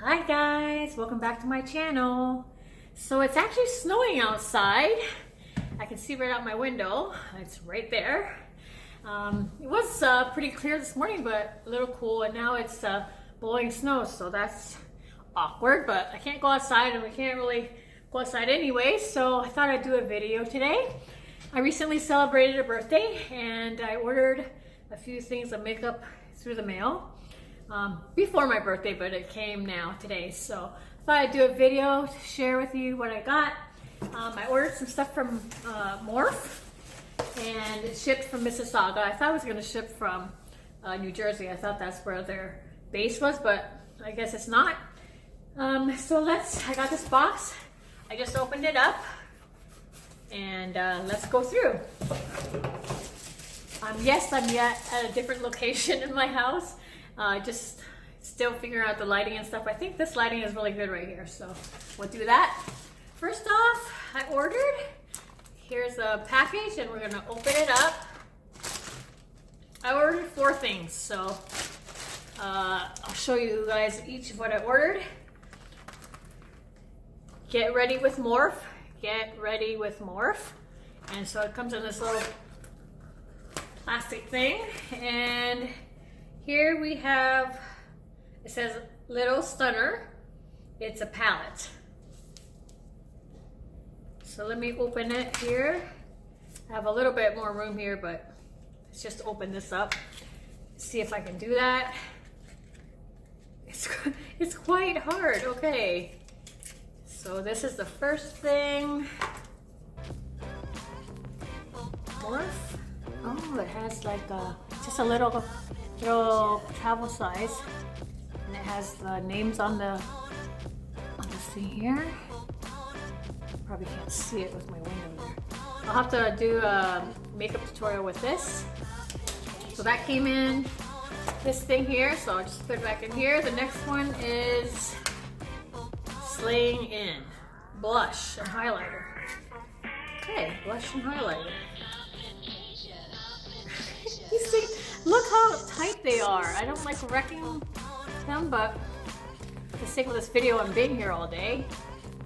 Hi guys, welcome back to my channel. So it's actually snowing outside. I can see right out my window. It's right there. It was pretty clear this morning, but a little cool, and now it's blowing snow, so that's awkward, but I can't go outside and we can't really go outside anyway, so I thought I'd do a video today. I recently celebrated a birthday and I ordered a few things of makeup through the mail. Before my birthday, but it came now today, so I thought I'd do a video to share with you what I got. I ordered some stuff from Morphe, and it shipped from Mississauga. I thought it was going to ship from New Jersey. I thought that's where their base was, but I guess it's not. So I got this box. I just opened it up, and let's go through. Yes, I'm yet at a different location in my house. Just still figuring out the lighting and stuff. I think this lighting is really good right here, so we'll do that. First off, I ordered, here's a package and we're gonna open it up. I ordered 4 things, so I'll show you guys each of what I ordered. Get ready with Morphe. Get ready with Morphe. And so it comes in this little plastic thing, and here we have, it says Little Stunner. It's a palette. So let me open it here. I have a little bit more room here, but let's just open this up. See if I can do that. It's quite hard. Okay. So this is the first thing. Morphe. Oh, it has like just a little travel size, and it has the names on the thing here. Probably can't see it with my window there. I'll have to do a makeup tutorial with this. So that came in this thing here, so I'll just put it back in here. The next one is Slaying In blush and highlighter. Okay, blush and highlighter. These things, look how tight they are. I don't like wrecking them, but for the sake of this video, I'm being here all day.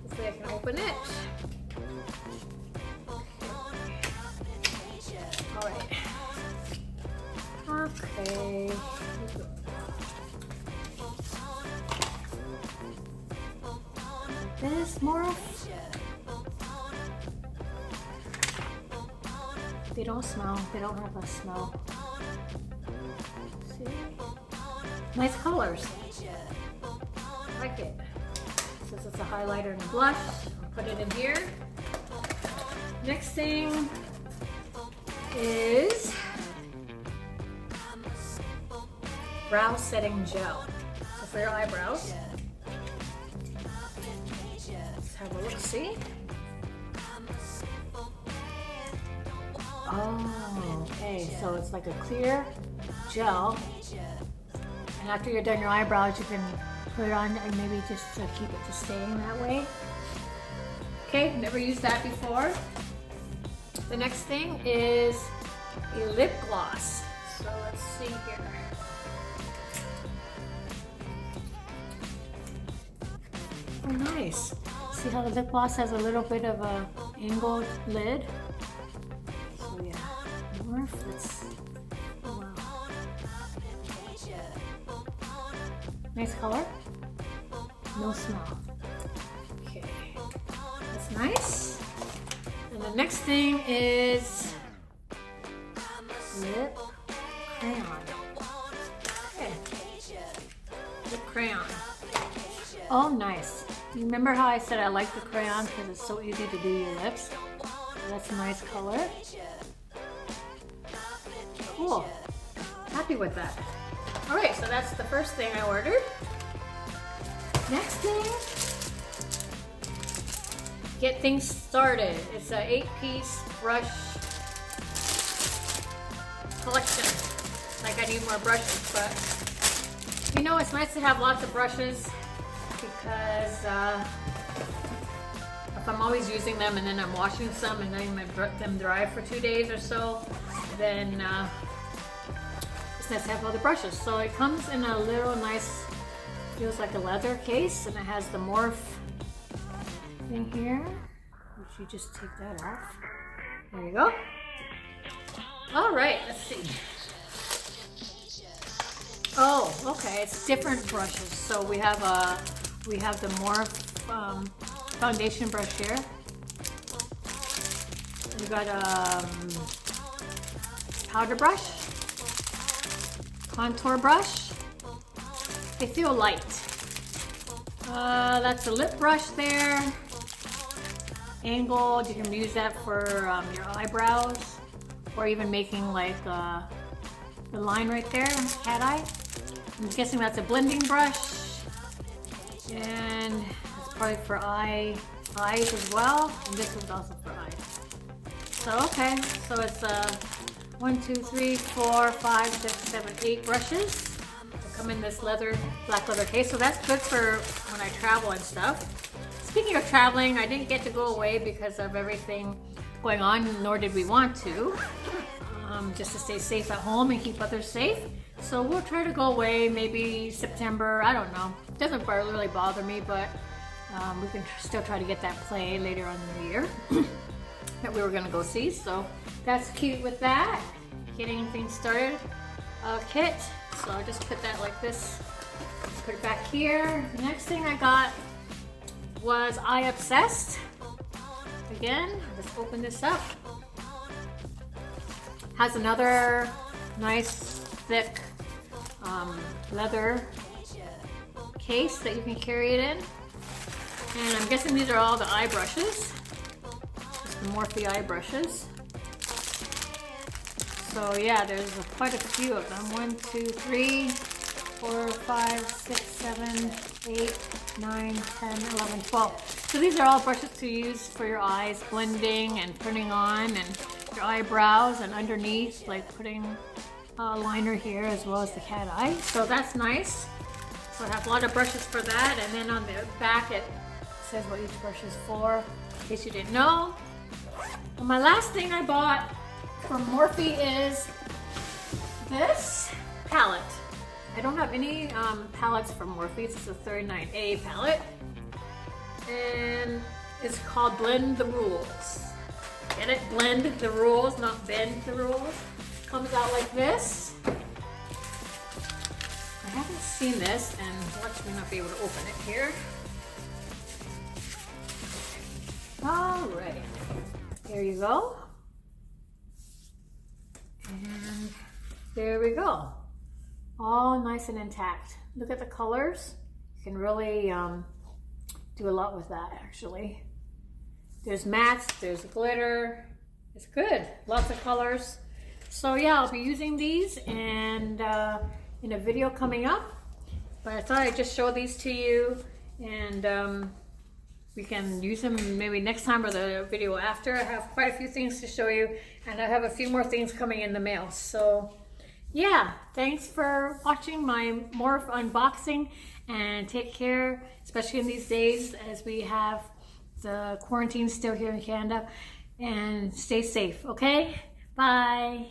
Hopefully I can open it. All right. Okay. This Morphe. They don't smell. They don't have a smell. See? Nice colors. I like it. Since it's a highlighter and a blush, I'll put it in here. Next thing is brow setting gel. So for your eyebrows. Let's have a look. See? Oh, okay, so it's like a clear gel, and after you're done your eyebrows, you can put it on and maybe just to keep it to staying that way. Okay, never used that before. The next thing is a lip gloss. So let's see here. Oh, nice. See how the lip gloss has a little bit of a angled lid? Let's, oh wow. Nice color. No smell. Okay, that's nice. And the next thing is lip crayon. Okay. Lip crayon. Oh, nice. You remember how I said I like the crayon because it's so easy to do your lips? That's a nice color. Cool. Happy with that. All right, so that's the first thing I ordered. Next thing, get things started. It's a 8-piece brush collection. Like I need more brushes, but you know, it's nice to have lots of brushes because if I'm always using them and then I'm washing some and letting them dry for 2 days or so, then it's nice to have other brushes. So it comes in a little nice Feels like a leather case, and it has the Morphe thing here, which you just take that off. There you go. All right, let's see. Oh, okay, it's different brushes. So we have the Morphe foundation brush here. We got a powder brush, contour brush. They feel light. That's a lip brush there. Angled, you can use that for your eyebrows, or even making like the line right there, cat eye. I'm guessing that's a blending brush, and it's probably for eyes as well. And this is also for eyes. So okay, so it's 1, 2, 3, 4, 5, 6, 7, 8 brushes. Come in this black leather case, so that's good for when I travel and stuff. Speaking of traveling, I didn't get to go away because of everything going on, nor did we want to, just to stay safe at home and keep others safe. So we'll try to go away maybe September, I don't know. It doesn't really bother me, but we can still try to get that play later on in the year that we were gonna go see. So that's cute with that. Getting things started. Kit. So I just put that like this, put it back here. The next thing I got was I Obsessed. Again, let's open this up. Has another nice thick leather case that you can carry it in. And I'm guessing these are all the eye brushes. Just the Morphe eye brushes. So yeah, there's quite a few of them. 1, 2, 3, 4, 5, 6, 7, 8, 9, 10, 11, 12. So these are all brushes to use for your eyes, blending and putting on, and your eyebrows, and underneath, like putting a liner here as well as the cat eye. So that's nice. So I have a lot of brushes for that, and then on the back it says what each brush is for, in case you didn't know. And my last thing I bought from Morphe is this palette. I don't have any palettes from Morphe. This is a 39A palette, and it's called Blend the Rules. Get it? Blend the rules, not bend the rules. Comes out like this. I haven't seen this, and watch me not be able to open it here. All right, here you go. And there we go. All nice and intact. Look at the colors. You can really do a lot with that, actually. There's mattes, there's glitter. It's good. Lots of colors. So yeah, I'll be using these and in a video coming up. But I thought I'd just show these to you, and we can use them maybe next time or the video after. I have quite a few things to show you, and I have a few more things coming in the mail. So yeah, thanks for watching my Morphe unboxing, and take care, especially in these days as we have the quarantine still here in Canada, and stay safe, okay? Bye.